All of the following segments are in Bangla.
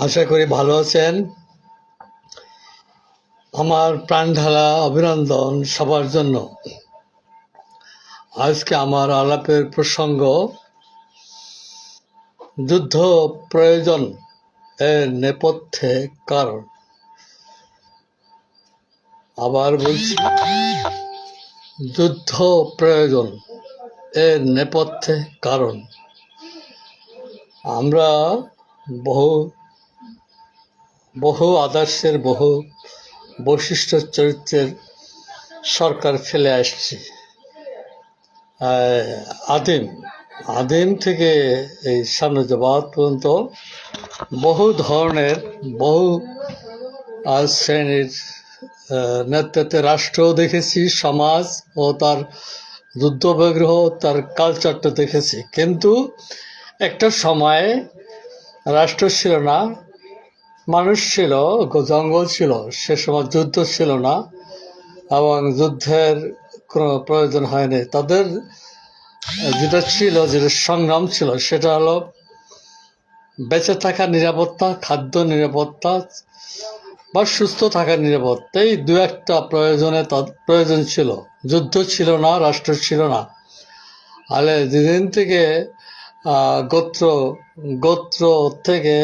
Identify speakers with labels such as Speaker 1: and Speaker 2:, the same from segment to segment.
Speaker 1: আশা করি ভালো আছেন। আমার প্রাণঢালা অভিনন্দন সবার জন্য। আজকে আমার আলাপের প্রসঙ্গ যুদ্ধ প্রয়োজন এর নেপথ্যে কারণ। আবার বলছি, যুদ্ধ প্রয়োজন এর নেপথ্যে কারণ। আমরা বহু আদর্শের, বহু বৈশিষ্ট্য চরিত্রের সরকার ফেলে আসছি। আদিম থেকে এই সাম্রাজ্যবাদ পর্যন্ত বহু ধরনের, বহু শ্রেণীর নেতৃত্বে রাষ্ট্রও দেখেছি, সমাজ ও তার যুদ্ধবিগ্রহ, তার কালচারটা দেখেছি। কিন্তু একটা সময়ে রাষ্ট্র ছিল না, মানুষ ছিল, জঙ্গল ছিল। সে সময় যুদ্ধ ছিল না এবং যুদ্ধের কোনো প্রয়োজন হয়নি। তাদের যেটা ছিল, যেটা সংগ্রাম ছিল, সেটা হলো বেঁচে থাকার নিরাপত্তা, খাদ্য নিরাপত্তা বা সুস্থ থাকার নিরাপত্তা। এই দু একটা প্রয়োজন ছিল। যুদ্ধ ছিল না, রাষ্ট্র ছিল না। আলে যেদিন থেকে গোত্র থেকে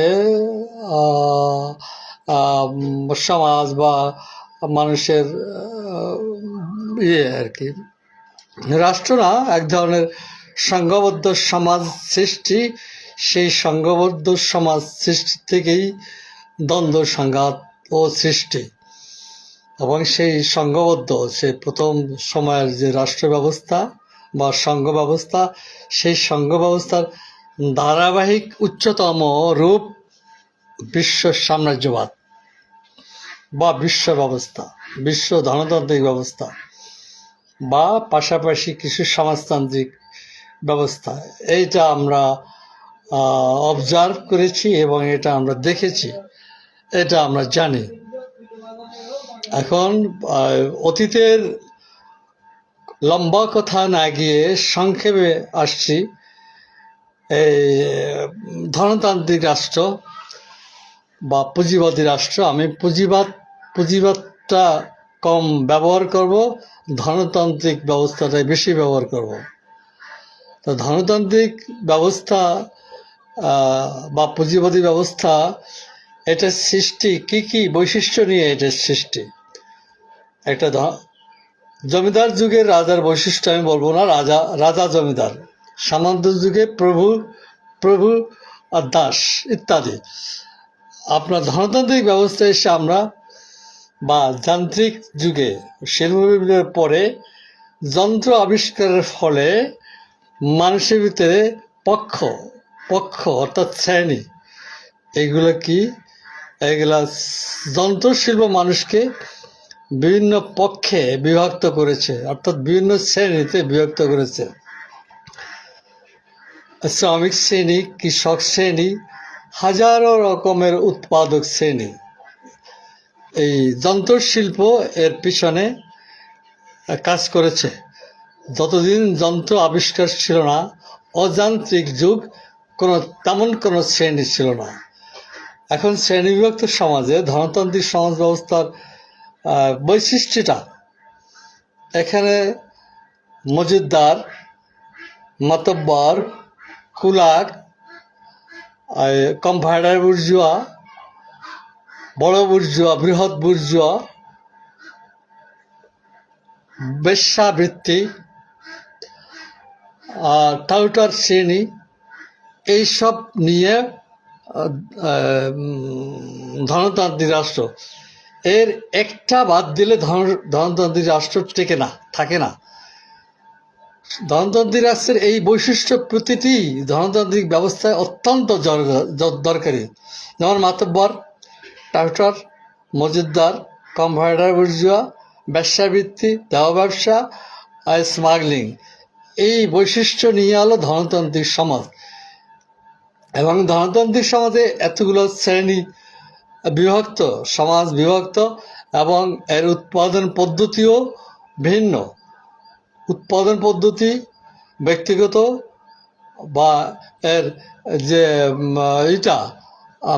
Speaker 1: সমাজ বা মানুষের আর কি, রাষ্ট্র না, এক ধরনের সংঘবদ্ধ সমাজ সৃষ্টি। সেই সংঘবদ্ধ সমাজ সৃষ্টি থেকেই দ্বন্দ্ব, সংঘাত ও সৃষ্টি। এবং সেই সংঘবদ্ধ, সেই প্রথম সময়ের যে রাষ্ট্র ব্যবস্থা বা সংঘ ব্যবস্থা, সেই সংঘ ব্যবস্থার ধারাবাহিক উচ্চতম রূপ বিশ্ব সাম্রাজ্যবাদ বা বিশ্ব ব্যবস্থা, বিশ্ব ধনতান্ত্রিক ব্যবস্থা বা পাশাপাশি কিছু সমাজতান্ত্রিক ব্যবস্থা। এইটা আমরা অবজার্ভ করেছি এবং এটা আমরা দেখেছি, এটা আমরা জানি। এখন অতীতের লম্বা কথা না গিয়ে সংক্ষেপে আসছি। এই ধনতান্ত্রিক রাষ্ট্র বা পুঁজিবাদী রাষ্ট্র, আমি পুঁজিবাদটা কম ব্যবহার করব, ধনতান্ত্রিক ব্যবস্থাটাই বেশি ব্যবহার করব। তো ধনতান্ত্রিক ব্যবস্থা বা পুঁজিবাদী ব্যবস্থা, এটার সৃষ্টি কি বৈশিষ্ট্য নিয়ে এটার সৃষ্টি। একটা জমিদার যুগের রাজার বৈশিষ্ট্য আমি বলবো না, রাজা জমিদার, সামন্ত যুগে প্রভু আর দাস ইত্যাদি। আপনার ধনতান্ত্রিক ব্যবস্থায় এসে আমরা, বা যান্ত্রিক যুগে, শিল্প বিপ্লবের পরে যন্ত্র আবিষ্কারের ফলে মানুষের ভিতরে পক্ষ অর্থাৎ শ্রেণী, এগুলো কি, এগুলা যন্ত্রশিল্প মানুষকে বিভিন্ন পক্ষে বিভক্ত করেছে, অর্থাৎ বিভিন্ন শ্রেণীতে বিভক্ত করেছে। শ্রমিক শ্রেণী, কৃষক শ্রেণী, হাজারো রকমের উৎপাদক শ্রেণী। এই যন্ত্রশিল্প এর পিছনে কাজ করেছে। যতদিন যন্ত্র আবিষ্কার ছিল না, অযান্ত্রিক যুগ, তেমন কোনো শ্রেণী ছিল না। এখন শ্রেণীবিভক্ত সমাজে ধনতান্ত্রিক সমাজ ব্যবস্থার বৈশিষ্ট্যটা, এখানে মজুদদার, মাতব্বর, কুলাক, কম্পাউন্ডার বুর্জুয়া, বড় বুর্জুয়া, বৃহৎ বুর্জুয়া, বেশ্যাবৃত্তি, টাউটার শ্রেণী, এইসব নিয়ে ধনতান্ত্রিক রাষ্ট্র। এর একটা বাদ দিলে ধনতান্ত্রিক রাষ্ট্র টেকে না, থাকে না। ধনতান্ত্রিক রাষ্ট্রের এই বৈশিষ্ট্য প্রতিটি ধনতান্ত্রিক ব্যবস্থায় অত্যন্ত দরকারি। যেমন মাতব্বর, টাউটার, মজুদদার, কম্পাউন্ডার বুর্জুয়া, বেশ্যাবৃত্তি, দেহ ব্যবসা আর স্মাগলিং, এই বৈশিষ্ট্য নিয়ে হলো ধনতান্ত্রিক সমাজ। এবং ধনতান্ত্রিক সমাজে এতগুলো শ্রেণী বিভক্ত, সমাজ বিভক্ত, এবং এর উৎপাদন পদ্ধতিও ভিন্ন। উৎপাদন পদ্ধতি ব্যক্তিগত, বা এর যে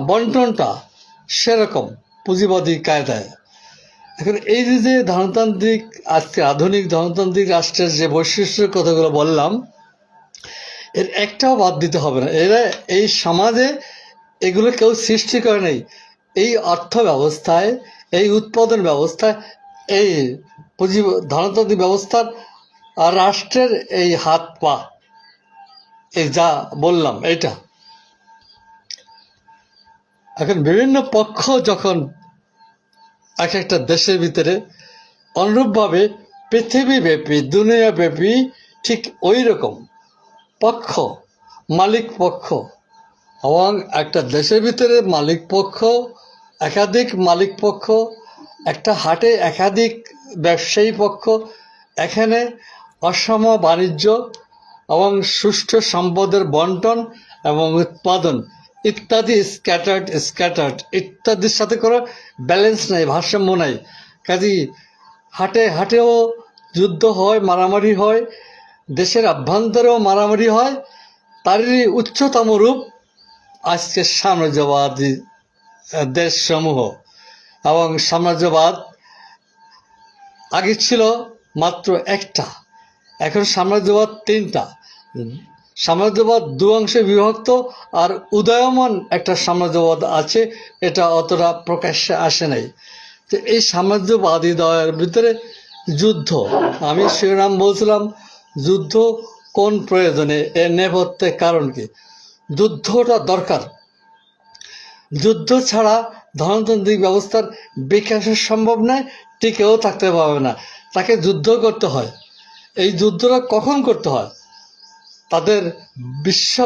Speaker 1: বন্টনটা সেরকম পুঁজিবাদী কায়দায়। এখন এই যে ধনতান্ত্রিক, আজকে আধুনিক ধনতান্ত্রিক রাষ্ট্রের যে বৈশিষ্ট্যের কথাগুলো বললাম, এর একটাও বাদ দিতে হবে না। এরা এই সমাজে এগুলো কেউ সৃষ্টি করে নেই। এই অর্থ ব্যবস্থায়, এই উৎপাদন ব্যবস্থায়, এই পুঁজি ধনতান্ত্রিক ব্যবস্থার আর রাষ্ট্রের এই হাত পা, এই যা বললাম এটা। এখন বিভিন্ন পক্ষ যখন এক একটা দেশের ভিতরে অনুরূপভাবে পৃথিবীব্যাপী, দুনিয়াব্যাপী ঠিক ওই রকম পক্ষ, মালিক পক্ষ, এবং একটা দেশের ভিতরে মালিক পক্ষ, একাধিক মালিক পক্ষ, একটা হাটে একাধিক ব্যবসায়ী পক্ষ, এখানে অসম বাণিজ্য এবং সুষ্ঠু সম্পদের বন্টন এবং উৎপাদন ইত্যাদি স্ক্যাটার্ড ইত্যাদির সাথে কোনো ব্যালেন্স নাই, ভারসাম্য নাই। কাজেই হাটেও যুদ্ধ হয়, মারামারি হয়, দেশের অভ্যন্তরেও মারামারি হয়। তারই উচ্চতম রূপ আজকে সাম্রাজ্যবাদী দেশসমূহ। এবং সাম্রাজ্যবাদ আগে ছিল মাত্র একটা, এখন সাম্রাজ্যবাদ তিনটা। সাম্রাজ্যবাদ দু অংশে বিভক্ত, আর উদয়মান একটা সাম্রাজ্যবাদ আছে, এটা অতটা প্রকাশ্যে আসে নাই। তো এই সাম্রাজ্যবাদী দয়ের ভিতরে যুদ্ধ, আমি শিরোনাম বলছিলাম যুদ্ধ কোন প্রয়োজনে, এর নেপথ্যে কারণ কি। যুদ্ধটা দরকার। যুদ্ধ ছাড়া ধনতান্ত্রিক ব্যবস্থার বিকাশের সম্ভব নয়, টিকেও থাকতে পারবে না। তাকে যুদ্ধ করতে হয়। এই যুদ্ধটা কখন করতে হয়? তাদের বিশ্ব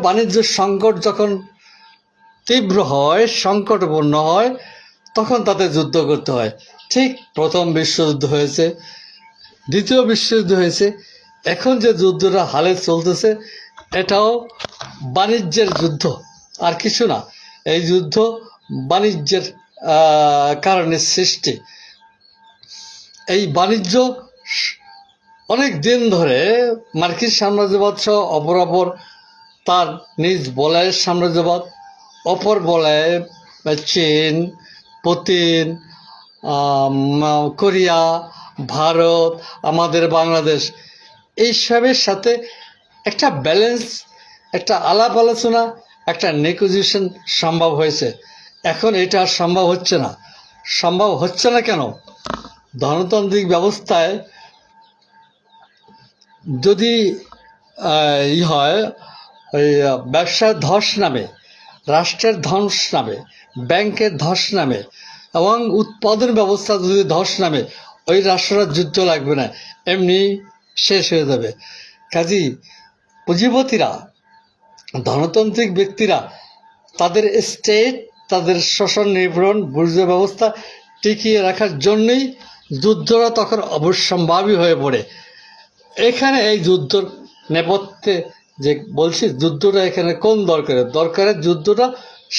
Speaker 1: বাণিজ্য সংকট যখন তীব্র হয়, সংকটপূর্ণ হয়, তখন তাদের যুদ্ধ করতে হয়। ঠিক প্রথম বিশ্বযুদ্ধ হয়েছে, দ্বিতীয় বিশ্বযুদ্ধ হয়েছে, এখন যে যুদ্ধটা হালে চলতেছে এটাও বাণিজ্যের যুদ্ধ, আর কিছু না। এই যুদ্ধ বাণিজ্যের কারণে সৃষ্টি। এই বাণিজ্য অনেক দিন ধরে মার্কিন সাম্রাজ্যবাদ সহ অপরাপর তার নিজ বলয়ের সাম্রাজ্যবাদ, অপর বলয়ে চীন, পুতিন, কোরিয়া, ভারত, আমাদের বাংলাদেশ, এইসবের সাথে একটা ব্যালেন্স, একটা আলাপ আলোচনা, একটা নেগোসিয়েশন সম্ভব হয়েছে। এখন এটা আর সম্ভব হচ্ছে না কেন? ধনতান্ত্রিক ব্যবস্থায় যদি হয়, ওই ব্যবসার ধস নামে, রাষ্ট্রের ধস নামে, ব্যাংকের ধস নামে, এবং উৎপাদন ব্যবস্থা যদি ধস নামে, ওই রাষ্ট্রটা যুদ্ধ লাগবে না, এমনি শেষ হয়ে যাবে। কাজেই পুঁজিপতিরা, ধনতান্ত্রিক ব্যক্তিরা তাদের স্টেট, তাদের শোষণ নিপীড়ন, বুর্জোয়া ব্যবস্থা টিকিয়ে রাখার জন্যই যুদ্ধটা তখন অবশ্যম্ভাবী হয়ে পড়ে। এখানে এই যুদ্ধর নেপথ্যে যে বলছি, যুদ্ধটা এখানে কোন দরকারের যুদ্ধটা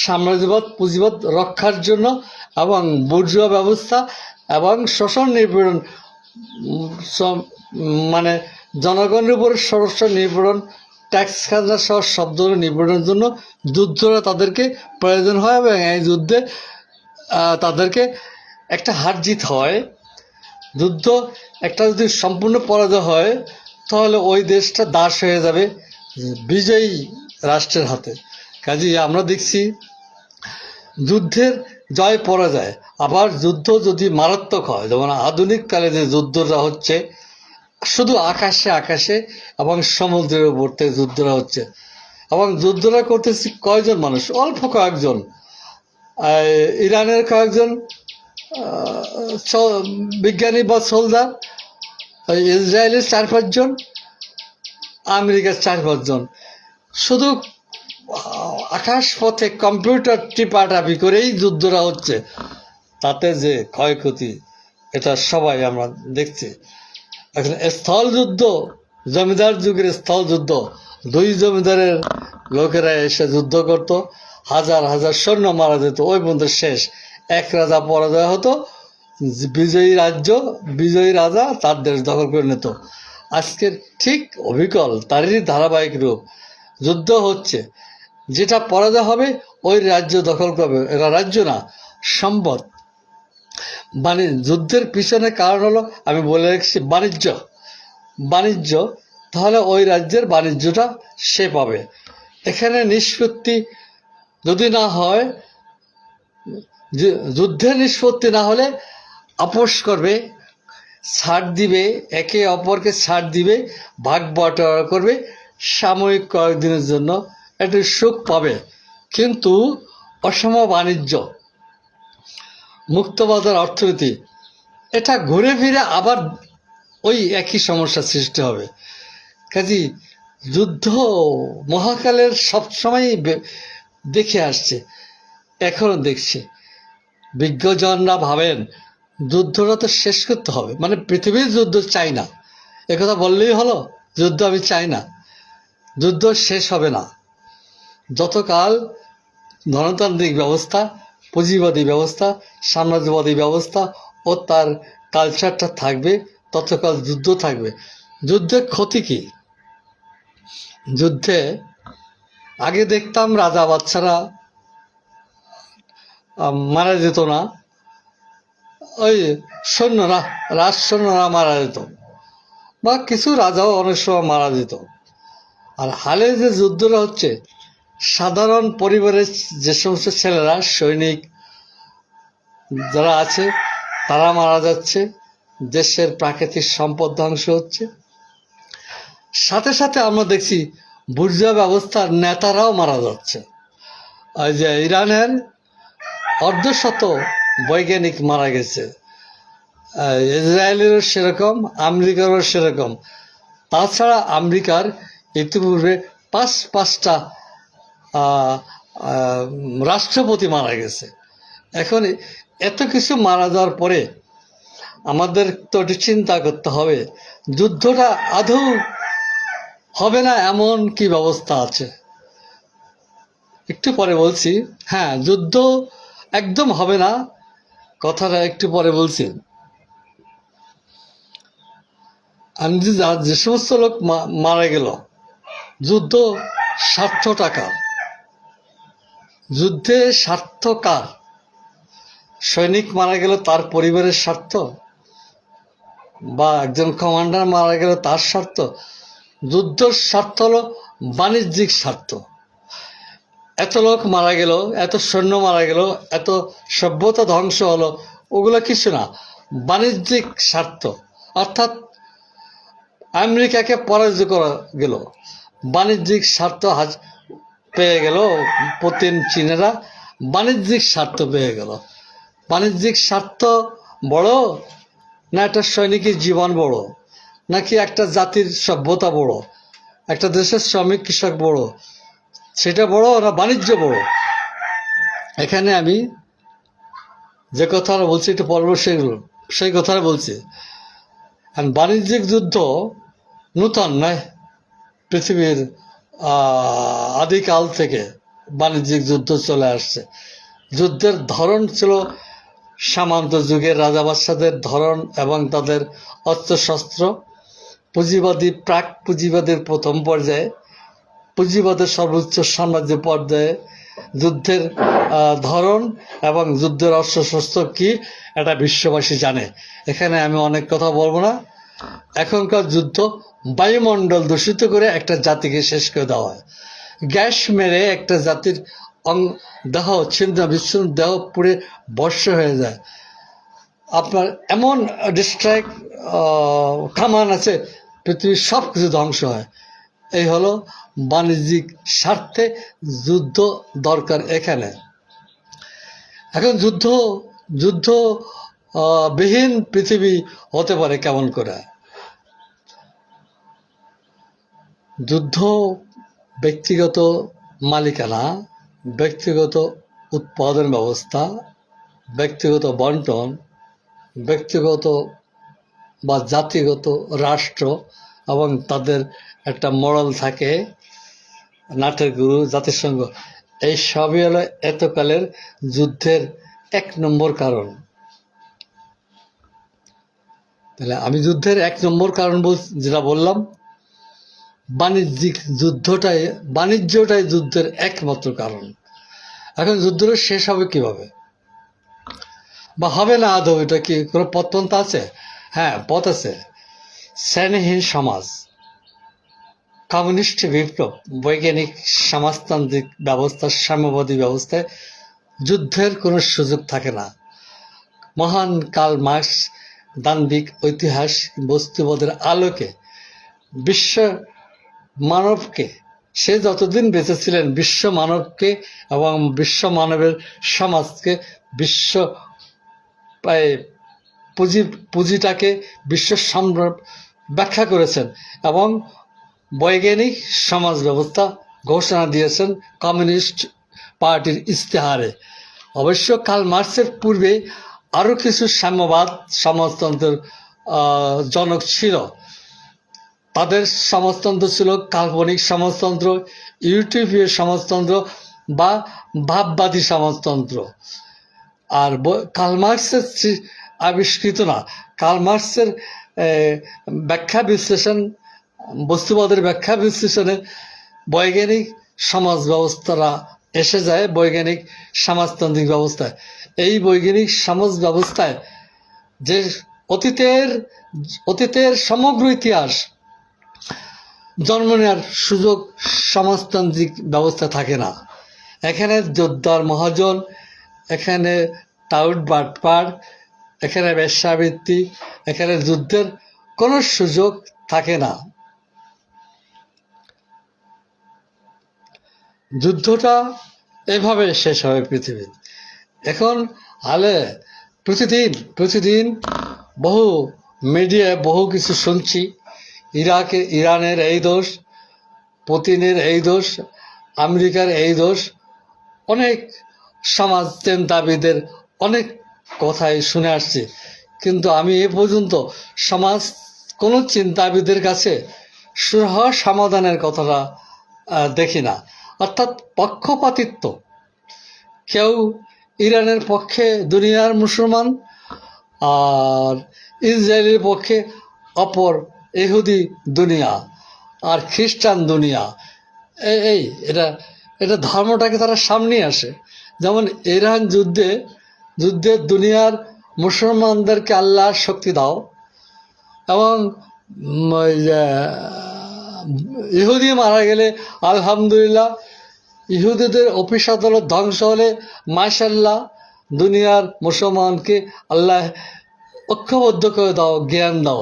Speaker 1: সাম্রাজ্যবাদ, পুঁজিবাদ রক্ষার জন্য, এবং বুর্জোয়া ব্যবস্থা এবং শোষণ নিপীড়ন, মানে জনগণের উপরে সরাসরি নিপীড়ন, ট্যাক্স খাজনা সহ সব ধরনের নিপীড়নের জন্য যুদ্ধটা তাদেরকে প্রয়োজন হয়। এবং এই যুদ্ধে তাদেরকে একটা হার জিত হয়। যুদ্ধ একটা যদি সম্পূর্ণ পরাজয় হয়, তাহলে ওই দেশটা দাস হয়ে যাবে বিজয়ী রাষ্ট্রের হাতে। কাজেই আমরা দেখছি যুদ্ধের জয় পরাজয়, আবার যুদ্ধ যদি মারাত্মক হয়, যেমন আধুনিক কালে যে যুদ্ধটা হচ্ছে, শুধু আকাশে এবং সমুদ্রের উপর থেকে যুদ্ধটা হচ্ছে, এবং যুদ্ধটা করতেছি কয়জন মানুষ? অল্প কয়েকজন। ইরানের কয়েকজন বিজ্ঞানী বা সোলজার, ইসরায়েলের 4-5 জন, আমেরিকার 4-5 জন। শুধু আকাশ পথে কম্পিউটার টিপাটাপি করেই যুদ্ধটা হচ্ছে, তাতে যে ক্ষয়ক্ষতি এটা সবাই আমরা দেখছি। এখন স্থল যুদ্ধ, জমিদার যুগের স্থল যুদ্ধ, 2 জমিদারের লোকেরা এসে যুদ্ধ করত, হাজার হাজার সৈন্য মারা যেত, ওই পর্যন্ত শেষ। এক রাজা পরাজয় হতো, বিজয়ী রাজা তার দেশ দখল করে নিত। আজকের ঠিক অবিকল তারই ধারাবাহিক রূপ। যুদ্ধ হচ্ছে, যেটা পরাজয় হবে ওই রাজ্য দখল করবে। এরা রাজ্য না, সম্পদ। যুদ্ধের পিছনে কারণ হলো, আমি বলে রেখেছি, বাণিজ্য। তাহলে ওই রাজ্যের বাণিজ্যটা সে পাবে। এখানে নিষ্পত্তি যদি না হয়, যুদ্ধের নিষ্পত্তি না হলে আপোষ করবে, ছাড় দিবে, একে অপরকে ছাড় দিবে, ভাগ বাটোয়ারা করবে, সাময়িক কয়েকদিনের জন্য একটু সুখ পাবে। কিন্তু অসম বাণিজ্য, মুক্তবাজার অর্থনীতি, এটা ঘুরে ফিরে আবার ওই একই সমস্যা সৃষ্টি হবে। কাজেই যুদ্ধ মহাকালের সবসময় দেখে আসছে, এখনো দেখছে। বিজ্ঞজনরা ভাবেন যুদ্ধটা তো শেষ করতে হবে, মানে পৃথিবীর যুদ্ধ চাই না, একথা বললেই হলো। যুদ্ধ আমি চাই না, যুদ্ধ শেষ হবে না যতকাল গণতান্ত্রিক ব্যবস্থা, পুঁজিবাদী ব্যবস্থা, সাম্রাজ্যবাদী ব্যবস্থা ও তার কালচারটা থাকবে, ততকাল যুদ্ধ থাকবে। যুদ্ধের ক্ষতি কি? যুদ্ধে আগে দেখতাম রাজা বাচ্চারা মারা যেত না, ওই সৈন্যরা, রাজসৈন্যরা মারা যেত, বা কিছু রাজাও অনেক সময় মারা যেত। আর হালে যে যুদ্ধটা হচ্ছে, সাধারণ পরিবারের যে সমস্ত ছেলেরা, সৈনিক যারা আছে, তারা মারা যাচ্ছে, দেশের প্রাকৃতিক সম্পদ ধ্বংস হচ্ছে। সাথে সাথে আমরা দেখছি বুর্জোয়া ব্যবস্থার নেতারাও মারা যাচ্ছে। ওই যে ইরানের অর্ধশত বৈজ্ঞানিক মারা গেছে, ইসরায়েলেরও সেরকম, আমেরিকারও সেরকম। তাছাড়া আমেরিকার ইতিপূর্বে পাঁচটা রাষ্ট্রপতি মারা গেছে। এখন এত কিছু মারা যাওয়ার পরে আমাদের তো চিন্তা করতে হবে, যুদ্ধটা আদৌ হবে না এমন কি ব্যবস্থা আছে। একটু পরে বলছি। হ্যাঁ, যুদ্ধ একদম হবে না, কথাটা একটু পরে বলছি। আমি যে সমস্ত লোক মারা গেল, যুদ্ধ স্বার্থ টাকার, যুদ্ধে স্বার্থ কার? সৈনিক মারা গেল তার পরিবারের স্বার্থ, বা একজন কমান্ডার মারা গেল তার স্বার্থ? যুদ্ধের স্বার্থ হলো বাণিজ্যিক স্বার্থ। এত লোক মারা গেল, এত সৈন্য মারা গেল, এত সভ্যতা ধ্বংস হলো, ওগুলো কিছু না, বাণিজ্যিক স্বার্থ। অর্থাৎ আমেরিকাকে পরাজিত করা গেল, বাণিজ্যিক স্বার্থ পেয়ে গেল। পুতিন, চীনেরা বাণিজ্যিক স্বার্থ পেয়ে গেল। বাণিজ্যিক স্বার্থ বড়, না একটা সৈনিকের জীবন বড়, নাকি একটা জাতির সভ্যতা বড়, একটা দেশের শ্রমিক কৃষক বড়? সেটা বড় না বাণিজ্য বড়? এখানে আমি যে কথাটা বলছি একটু পর্ব সেই কথাটা বলছি। বাণিজ্যিক যুদ্ধ নূতন নয়, পৃথিবীর আদিকাল থেকে বাণিজ্যিক যুদ্ধ চলে আসছে। যুদ্ধের ধরন ছিল সামন্ত যুগের রাজা বাদশাদের ধরন এবং তাদের অস্ত্রশস্ত্র। পুঁজিবাদী, প্রাক পুঁজিবাদের প্রথম পর্যায়ে, পুঁজিবাদের সর্বোচ্চ সাম্রাজ্য পর্যায়ে যুদ্ধের ধরন এবং যুদ্ধের অস্ত্রশস্ত্র কি, এটা বিশ্ববাসী জানে। এখানে আমি অনেক কথা বলবো না। এখনকার যুদ্ধ বায়ুমণ্ডল দূষিত করে একটা জাতিকে শেষ করে দেওয়া হয়। গ্যাস মেরে একটা জাতির দেহ ছিন্ন বিচ্ছিন্ন দেহ পুড়ে বর্ষ হয়ে যায়। আপনার এমন ডিস্ট্রাইক কামান আছে, পৃথিবীর সব কিছু ধ্বংস হয়। এই হলো বাণিজ্যিক স্বার্থে যুদ্ধ দরকার এখানে। এখন যুদ্ধ বিহীন পৃথিবী হতে পারে কেমন করে? যুদ্ধ ব্যক্তিগত মালিকানা, ব্যক্তিগত উৎপাদন ব্যবস্থা, ব্যক্তিগত বন্টন, ব্যক্তিগত বা জাতিগত রাষ্ট্র, এবং তাদের একটা মডেল থাকে, নাটের গুরু, জাতিসংঘ। এই সবই হলো এতকালের যুদ্ধের 1 নম্বর কারণ। তাহলে আমি যুদ্ধের 1 নম্বর কারণ যেটা বললাম, বাণিজ্যটাই যুদ্ধের একমাত্র কারণ। এখন যুদ্ধটা শেষ হবে কিভাবে, বা হবে না আদৌ? এটা কি কোনো পথপন্থা আছে? হ্যাঁ, পথ আছে। শ্রেণীহীন সমাজ, কমিউনিস্ট বিপ্লব, বৈজ্ঞানিক সমাজতান্ত্রিক ব্যবস্থা, সাম্যবাদী ব্যবস্থায় যুদ্ধের কোনো সুযোগ থাকে না। মহান কার্ল মার্কস দাম্ভিক ঐতিহাস বস্তুবাদের আলোকে বিশ্ব মানবকে, সে যতদিন বেঁচে ছিলেন বিশ্ব মানবকে এবং বিশ্ব মানবের সমাজকে, বিশ্ব পুঁজিটাকে বিশ্ব সম্রাট ব্যাখ্যা করেছেন এবং বৈজ্ঞানিক সমাজ ব্যবস্থা ঘোষণা দিয়েছেন কমিউনিস্ট পার্টির ইশতেহারে। অবশ্য কার্ল মার্কসের পূর্বে আরও কিছু সাম্যবাদ সমাজতন্ত্রের জনক ছিল। তাদের সমাজতন্ত্র ছিল কাল্পনিক সমাজতন্ত্র, ইউটোপিয় সমাজতন্ত্র বা ভাববাদী সমাজতন্ত্র। আর কার্ল মার্কসের আবিষ্কৃত না, কার্ল মার্কসের ব্যাখ্যা বিশ্লেষণ, বস্তুবাদের ব্যাখ্যা বিশ্লেষণে বৈজ্ঞানিক সমাজ ব্যবস্থারা এসে যায়, বৈজ্ঞানিক সমাজতান্ত্রিক ব্যবস্থায়। এই বৈজ্ঞানিক সমাজ ব্যবস্থায় যে অতীতের সমগ্র ইতিহাস জন্ম নেওয়ার সুযোগ সমাজতান্ত্রিক ব্যবস্থা থাকে না। এখানে যোদ্ধার মহাজন, এখানে টাউট বাটপার, এখানে বেশ্যাবৃত্তি, এখানে যুদ্ধের কোনো সুযোগ থাকে না। যুদ্ধটা এভাবে শেষ হবে পৃথিবীর। এখন হালে প্রতিদিন বহু মিডিয়ায় বহু কিছু শুনছি, ইরানের এই দোষ, পুতিনের এই দোষ, আমেরিকার এই দোষ, অনেক সমাজ চিন্তাবিদের অনেক কথাই শুনে আসছি। কিন্তু আমি এ পর্যন্ত সমাজ কোনো চিন্তাবিদের কাছে সমাধানের কথাটা দেখি না। অর্থাৎ পক্ষপাতিত্ব, কেউ ইরানের পক্ষে দুনিয়ার মুসলমান আর ইসরায়েলের পক্ষে অপর ইহুদি দুনিয়া আর খ্রিস্টান দুনিয়া। এটা ধর্মটাকে তারা সামনে আসে। যেমন ইরান যুদ্ধে দুনিয়ার মুসলমানদেরকে আল্লাহর শক্তি দাও এবং ইহুদি মারা গেলে আলহামদুলিল্লাহ, ইহুদিদের অফিস আদালত ধ্বংস হলে মাশাল্লাহ, দুনিয়ার মুসলমানকে আল্লাহ ঐক্যবদ্ধ করে দাও, জ্ঞান দাও।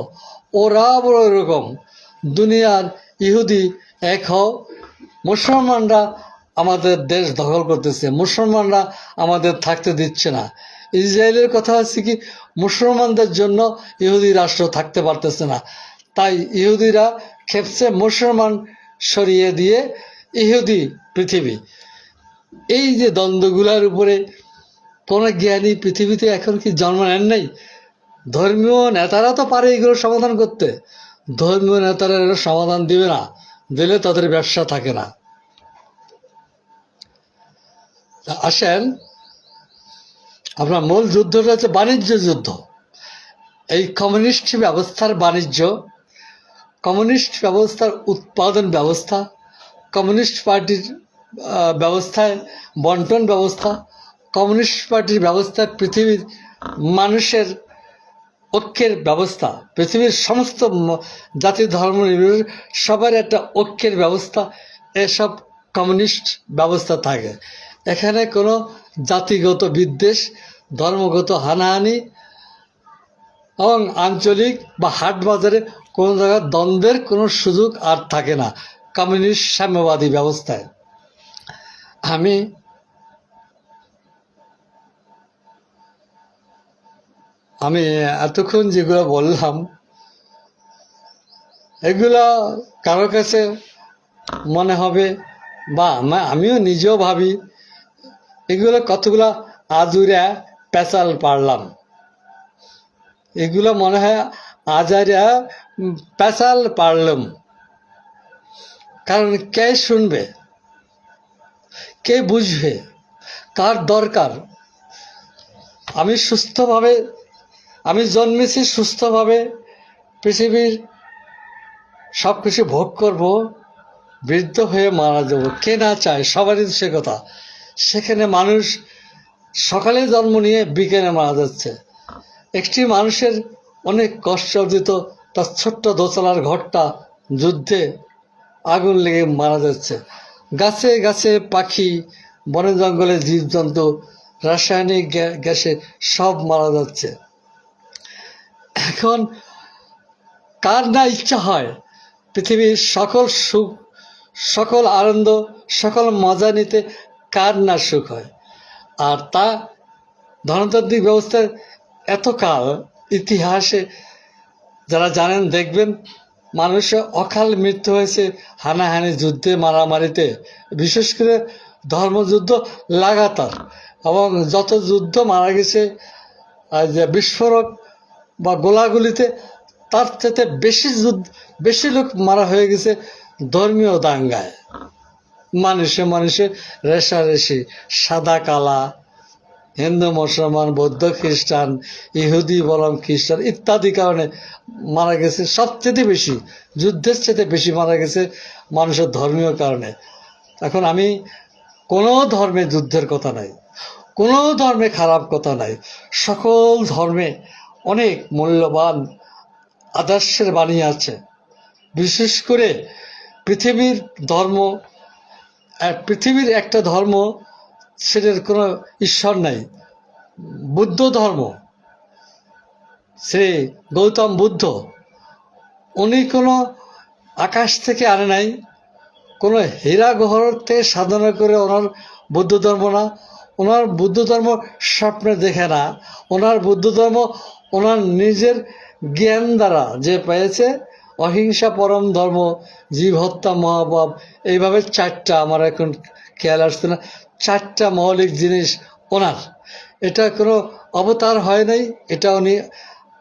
Speaker 1: ওরা বড় এরকম, দুনিয়ার ইহুদি এক হও, মুসলমানরা আমাদের দেশ দখল করতেছে, মুসলমানরা আমাদের থাকতে দিচ্ছে না। ইসরায়েলের কথা হচ্ছে কি, মুসলমানদের জন্য ইহুদি রাষ্ট্র থাকতে পারতেছে না, তাই ইহুদিরা খেপছে, মুসলমান সরিয়ে দিয়ে ইহুদি পৃথিবী। এই যে দ্বন্দ্বগুলার উপরে কোনো জ্ঞানী পৃথিবীতে এখন কি জন্ম নেন নাই? ধর্মীয় নেতারা তো পারে এগুলো সমাধান করতে, ধর্মীয় নেতারা এগুলো সমাধান দিবে না, দিলে তাদের ব্যবসা থাকে না। আসেন, আপনার মূল যুদ্ধটা হচ্ছে বাণিজ্য যুদ্ধ। এই কমিউনিস্ট ব্যবস্থার বাণিজ্য, কমিউনিস্ট ব্যবস্থার উৎপাদন ব্যবস্থা, কমিউনিস্ট পার্টির ব্যবস্থায় বন্টন ব্যবস্থা, কমিউনিস্ট পার্টির ব্যবস্থায় পৃথিবীর মানুষের ঐক্যের ব্যবস্থা, পৃথিবীর সমস্ত জাতি ধর্ম নির্বিশেষে সবার একটা ঐক্যের ব্যবস্থা, এসব কমিউনিস্ট ব্যবস্থা থাকে। এখানে কোনো জাতিগত বিদ্বেষ, ধর্মগত হানাহানি এবং আঞ্চলিক বা হাট বাজারে কোনো জায়গায় দ্বন্দ্বের কোনো সুযোগ আর থাকে না কমিউনিস্ট সাম্যবাদী ব্যবস্থায়। আমি এতক্ষণ যেগুলো বললাম, এগুলো কারো কাছে মনে হবে, বা আমিও নিজেও ভাবি, এগুলো কতগুলো আজুরা পেঁচাল পারলাম, এগুলো মনে হয় আজারা পেঁচাল পারলাম। কারণ কে শুনবে, কে বুঝবে, কার দরকার? আমি জন্মেছি সুস্থভাবে, পৃথিবীর সব কিছু ভোগ করব, বৃদ্ধ হয়ে মারা যাব, কে না চায়, সবারই সে কথা। সেখানে মানুষ সকালে জন্ম নিয়ে বিকেলে মারা যাচ্ছে। একটি মানুষের অনেক কষ্ট অর্জিত তার ছোট্ট দোতলার ঘরটা যুদ্ধে আগুন লেগে মারা যাচ্ছে। গাছে গাছে পাখি, বনে জঙ্গলে জীবজন্তু, রাসায়নিক গ্যাসে সব মারা যাচ্ছে। এখন কার না ইচ্ছা হয় পৃথিবীর সকল সুখ, সকল আনন্দ, সকল মজা নিতে, কার না সুখ হয়? আর তা ধনতান্ত্রিক ব্যবস্থার এতকাল ইতিহাসে যারা জানেন দেখবেন মানুষের অকাল মৃত্যু হয়েছে হানাহানি, যুদ্ধে, মারামারিতে, বিশেষ করে ধর্মযুদ্ধ লাগাতার। এবং যত যুদ্ধ মারা গেছে যে বিস্ফোরক বা গোলাগুলিতে, তার থেকে বেশি লোক মারা হয়ে গেছে ধর্মীয় দাঙ্গায়। মানুষে রেষারেষি, সাদা কালা, হিন্দু মুসলমান, বৌদ্ধ খ্রিস্টান, ইহুদি বলম খ্রিস্টান ইত্যাদি কারণে মারা গেছে। সবচেয়ে বেশি, যুদ্ধের চেয়ে বেশি মারা গেছে মানুষের ধর্মীয় কারণে। এখন আমি কোনো ধর্মে যুদ্ধের কথা নাই, কোনো ধর্মে খারাপ কথা নাই। সকল ধর্মে অনেক মূল্যবান আদর্শের বাণী আছে। বিশেষ করে পৃথিবীর একটা ধর্ম, সেটার কোনো ঈশ্বর নাই, বুদ্ধ ধর্ম। শ্রী গৌতম বুদ্ধ, উনি কোনো আকাশ থেকে আনে নাই, কোনো হীরা গহর থেকে সাধনা করে ওনার বুদ্ধ ধর্ম না। ওনার বুদ্ধ ধর্ম স্বপ্নে দেখে না। ওনার বুদ্ধ ধর্ম ওনার নিজের জ্ঞান দ্বারা যে পেয়েছে, অহিংসা পরম ধর্ম, জীব হত্যা মহাপাপ, এইভাবে চারটা, আমার এখন খেয়াল আসছে না, চারটা মৌলিক জিনিস ওনার। এটা কোনো অবতার হয় নাই, এটা উনি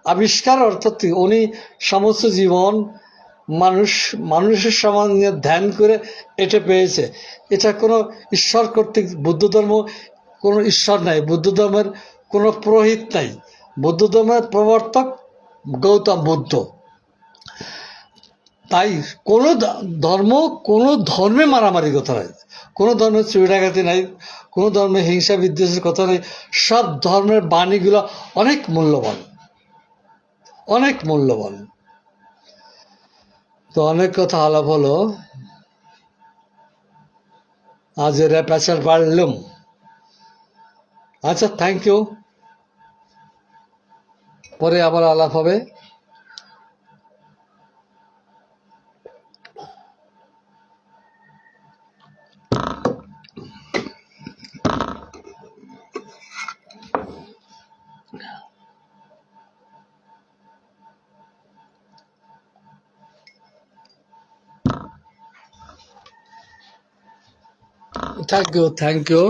Speaker 1: আবিষ্কার, অর্থাৎ উনি সমস্ত জীবন মানুষের সমাজ নিয়ে ধ্যান করে এটা পেয়েছে। এটা কোনো ঈশ্বর কর্তৃক, বুদ্ধ ধর্ম কোনো ঈশ্বর নাই, বুদ্ধ ধর্মের কোনো পুরোহিত নাই। বুদ্ধ ধর্মের প্রবর্তক গৌতম বুদ্ধ। তাই কোনো ধর্মে মারামারি কথা নাই, কোনো ধর্মে চুরি ডাকাতি নাই, কোনো ধর্মে হিংসা বিদ্বেষের কথা নেই। সব ধর্মের বাণীগুলো অনেক মূল্যবান, অনেক মূল্যবান। তো অনেক কথা আলাপ হলো, আজ রেপাচার পারলাম। আচ্ছা, থ্যাংক ইউ। পরে আবার আলাপ হবে। Thank you.